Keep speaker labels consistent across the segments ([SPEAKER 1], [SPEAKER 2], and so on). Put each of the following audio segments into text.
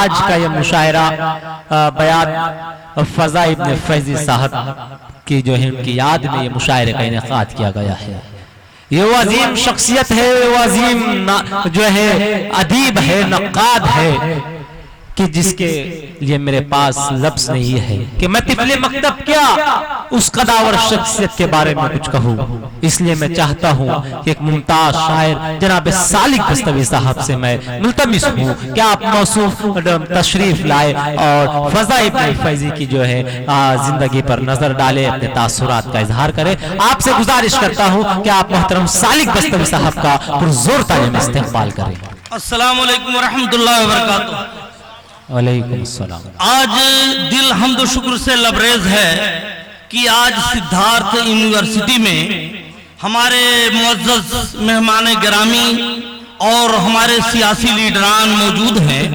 [SPEAKER 1] آج کا یہ مشاعرہ بیان فضا ابن فیضی صاحب کی جو ہے ان کی یاد میں یہ مشاعرے کا انعقاد کیا گیا ہے. یہ وہ عظیم شخصیت ہے، وہ عظیم جو ہے ادیب ہے، نقاد ہے کہ جس کے لیے میرے پاس لفظ نہیں ہے کہ میں طفل مکتب کیا اس قداور شخصیت کے بارے میں کچھ کہوں. اس لیے میں چاہتا ہوں کہ ایک ممتاز شاعر جناب سالک بستوی صاحب سے میں ملتمس ہوں کہ آپ موصوف تشریف لائے اور فضا ابن فیضی کی جو ہے زندگی پر نظر ڈالے، اپنے تاثرات کا اظہار کرے. آپ سے گزارش کرتا ہوں کہ آپ محترم سالک بستوی صاحب کا پرزور تعظیم استقبال کریں.
[SPEAKER 2] السلام علیکم ورحمۃ اللہ وبرکاتہ.
[SPEAKER 1] وعلیکم السلام.
[SPEAKER 2] آج دل حمد و شکر سے لبریز ہے کہ آج سدھارتھ یونیورسٹی میں ہمارے معزز مہمان گرامی اور ہمارے سیاسی لیڈران موجود ہیں.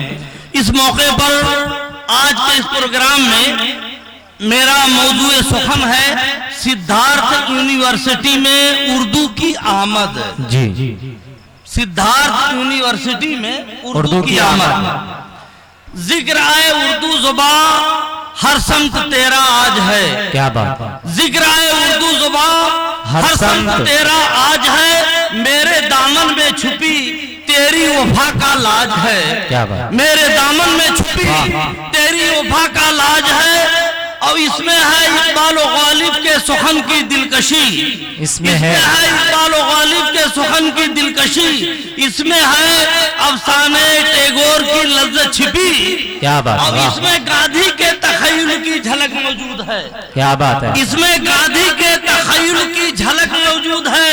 [SPEAKER 2] اس موقع پر آج کے اس پروگرام میں میرا موضوع سخن ہے سدھارتھ یونیورسٹی میں اردو کی آمد.
[SPEAKER 1] جی
[SPEAKER 2] سدھارتھ یونیورسٹی میں اردو کی آمد. ذکر آئے اردو زبان ہر سمت تیرا آج ہے.
[SPEAKER 1] کیا بات.
[SPEAKER 2] ذکر آئے اردو زبان ہر سمت تیرا آج ہے. میرے دامن میں چھپی تیری وفا کا لاج ہے.
[SPEAKER 1] کیا بات.
[SPEAKER 2] میرے دامن میں چھپی تیری وفا کا لاج ہے. اور اس میں ہے اقبال و غالب کے سخن کی دلکشی.
[SPEAKER 1] اس میں ہے
[SPEAKER 2] اقبال و غالب کے سخن کی دلکشی. اس میں ہے افسانے ٹیگور کی لذت چھپی.
[SPEAKER 1] کیا بات.
[SPEAKER 2] اور اس میں گاندھی کے تخیل کی جھلک موجود ہے.
[SPEAKER 1] کیا بات ہے.
[SPEAKER 2] اس میں گاندھی کے تخیل کی جھلک موجود ہے.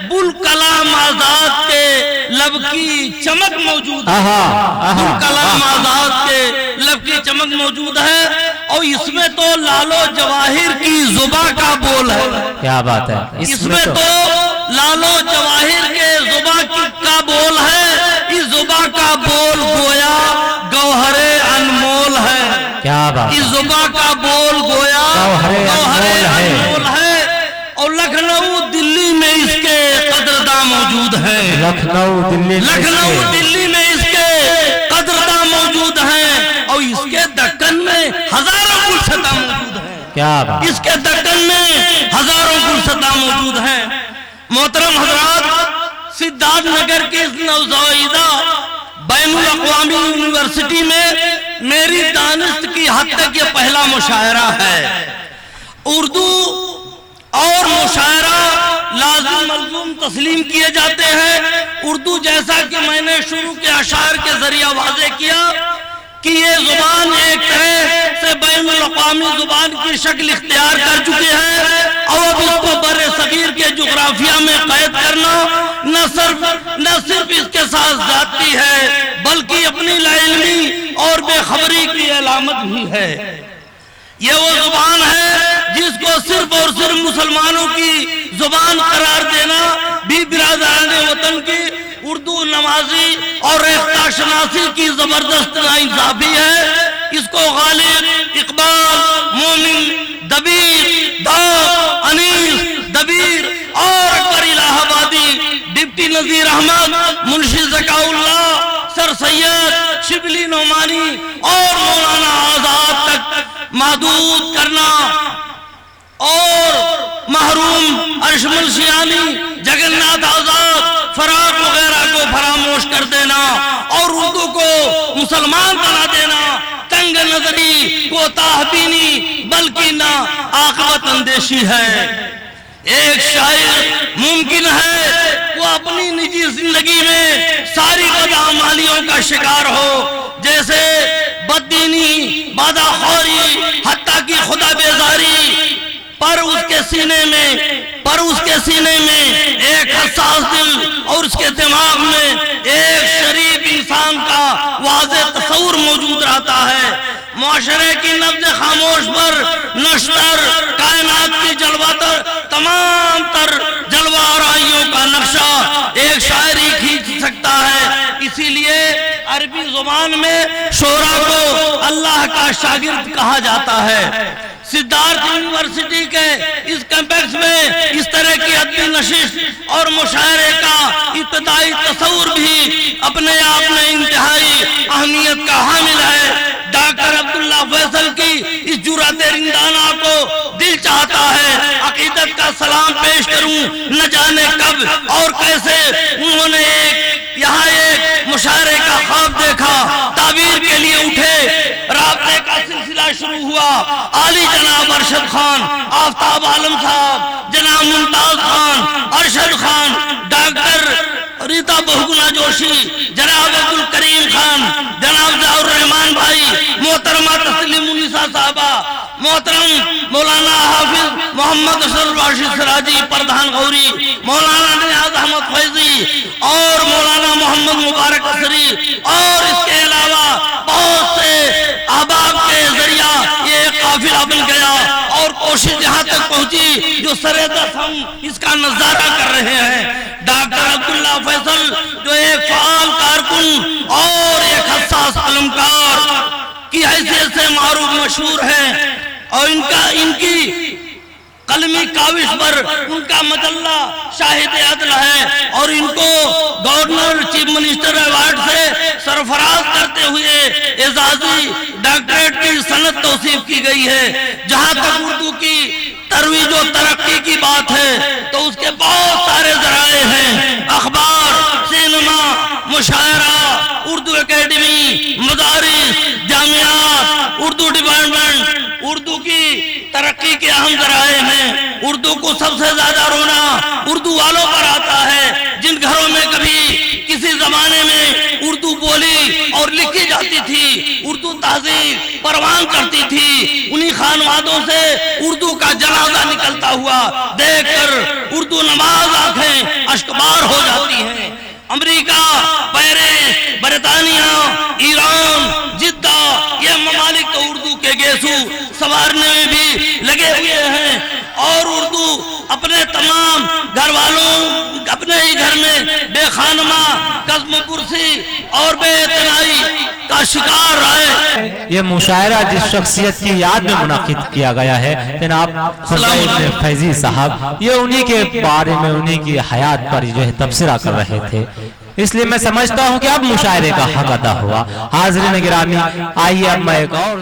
[SPEAKER 2] بل کلام آزاد کے لب کی چمک موجود ہے. بل کلام آزاد کے لب کی چمک موجود ہے. اور اس میں تو لالو جواہر کی زباں کا بول ہے.
[SPEAKER 1] کیا بات ہے.
[SPEAKER 2] اس میں تو لالو جواہر کے زباں کا بول ہے. اس زباں کا بول گویا گوہر انمول ہے.
[SPEAKER 1] کیا بات.
[SPEAKER 2] اس زباں کا بول گویا گوہر انمول ہے. اور لکھنؤ دلی میں اس کے قدرداں موجود ہیں. لکھنؤ دلی میں اس کے قدرداں موجود ہیں. اور اس کے دکن میں ہزاروں گلستاں موجود ہیں.
[SPEAKER 1] کیا بات.
[SPEAKER 2] اس کے دکن میں ہزاروں گلستاں موجود ہیں. محترم حضرات، سدھارتھ نگر کی اس نوزائیدہ بین الاقوامی یونیورسٹی میں میری دانست کی حد تک یہ پہلا مشاعرہ ہے. اردو اور مشاعرہ لازم ملزوم تسلیم کیے جاتے ہیں. اردو جیسا کہ میں نے شروع کے اشعار کے ذریعہ واضح کیا کہ یہ زبان ایک طرح سے بین الاقوامی زبان کی شکل اختیار کر چکے ہیں. اور اب اس کو بر صغیر کے جغرافیہ میں قید کرنا نہ صرف اس کے ساتھ زیادتی ہے بلکہ اپنی لاعلمی اور بے خبری کی علامت بھی ہے. یہ وہ زبان ہے جس کو صرف اور صرف مسلمانوں کی زبان قرار دینا بھی برادران وطن کی اردو نوازی اور ریختہ شناسی کی زبردست ناانصافی ہے. اس کو غالب، اقبال، مومن، دبیر، داغ، انیس، دبیر اور اکبر الہ آبادی، ڈپٹی نذیر احمد، منشی ذکاء اللہ، سر سید شبلی نعمانی اور مولانا آزاد تک محدود کرنا اور محروم ارشمل شیانی، جگن ناتھ آزاد، فراق وغیرہ کو فراموش کر دینا اور اردو کو مسلمان بنا دینا تنگ نظری کوتاہ بینی بلکہ نہ عاقبت اندیشی ہے. ایک شاعر ممکن ہے وہ اپنی نجی زندگی میں ساری بدعمالیوں کا شکار ہو، جیسے بددینی، بادخوری، حتیٰ کی خدا بیزاری، پر اس کے سینے میں ایک حساس دل اور اس کے دماغ میں ایک شریف انسان کا واضح تصور موجود رہتا ہے. معاشرے کی نبض خاموش پر نشتر کائنات کی تمام تر جلوہ آرائیوں کا نقشہ ایک شاعری کھینچ سکتا ہے. اسی لیے عربی زبان میں شعرا کو اللہ کا شاگرد کہا جاتا ہے. سدھارتھ یونیورسٹی کے اس کیمپس میں اس طرح کی ادبی نشست اور مشاعرے کا ابتدائی تصور بھی اپنے آپ میں انتہائی اہمیت کا حامل ہے. کا سلام پیش کروں، نہ جانے کب اور کیسے انہوں نے یہاں ایک مشاعرے کا خواب دیکھا، تعبیر کے لیے اٹھے، رابطے کا سلسلہ شروع ہوا۔ عالی جناب ارشد خان، آفتاب عالم صاحب، جناب ممتاز خان، ارشد خان، ڈاکٹر ریتا بہگنا جوشی، جناب عبدالکریم خان، جناب ضیاء الرحمان بھائی، محترمہ تسلیم النساء صاحبہ، محترم مولانا حافظ محمد اشرف راشد سراجی پردھان غوری، مولانا نیاز احمد فیضی اور مولانا محمد مبارک اثری، اور اس کے علاوہ بہت سے احباب کے ذریعہ یہ قافلہ بن گیا، اور کوشش جہاں تک پہنچی جو سرحد ہم اس کا نظارہ کر رہے ہیں۔ ڈاکٹر عبداللہ فیصل جو ایک فعال کارکن اور ایک حساس علمکار کی حیثیت سے معروف مشہور ہے، اور ان کی قلمی کاوش پر ان کا مجلہ شاہد عدل ہے، اور ان کو گورنر چیف منسٹر ایوارڈ سے سرفراز کرتے ہوئے اعزازی ڈاکٹریٹ کی سند توصیف کی گئی ہے۔ جہاں تک اردو کی ترویج و ترقی کی بات ہے تو اس کے بہت سارے ذرائع ہیں، اخبار، سینما، مشاعرہ، اردو اکیڈمی، مدارس، جامعات، اردو ڈپارٹمنٹ، اردو کی ترقی کے اہم ذرائع ہیں۔ اردو کو سب سے زیادہ رونا اردو والوں پر آتا ہے، جن گھروں میں کبھی کسی زمانے میں اردو بولی اور لکھی جاتی تھی، اردو تہذیب پروان کرتی تھی، انہی خانوادوں سے اردو کا جنازہ نکلتا ہوا دیکھ کر اردو نماز آنکھیں اشکبار ہو جاتی ہیں۔ امریکہ، پیرس، برطانیہ، ایران، جدہ، یہ ممالک تو اردو کے گیسو سوارنے میں بھی لگے ہوئے ہیں، اور اردو اپنے تمام گھر والوں اپنے ہی گھر میں بے خانمہ، قزم پرسی اور بے اعتنائی کا شکار رہے۔
[SPEAKER 1] یہ مشاعرہ جس شخصیت کی یاد میں منعقد کیا گیا ہے جناب فضائی ابن فیضی صاحب، یہ انہی کے بارے میں انہی کی حیات پر جو ہے تبصرہ کر رہے تھے، اس لیے میں سمجھتا ہوں کہ اب مشاعرے کا حق ادا ہوا۔ حاضرین گرامی، آئیے اب میں ایک اور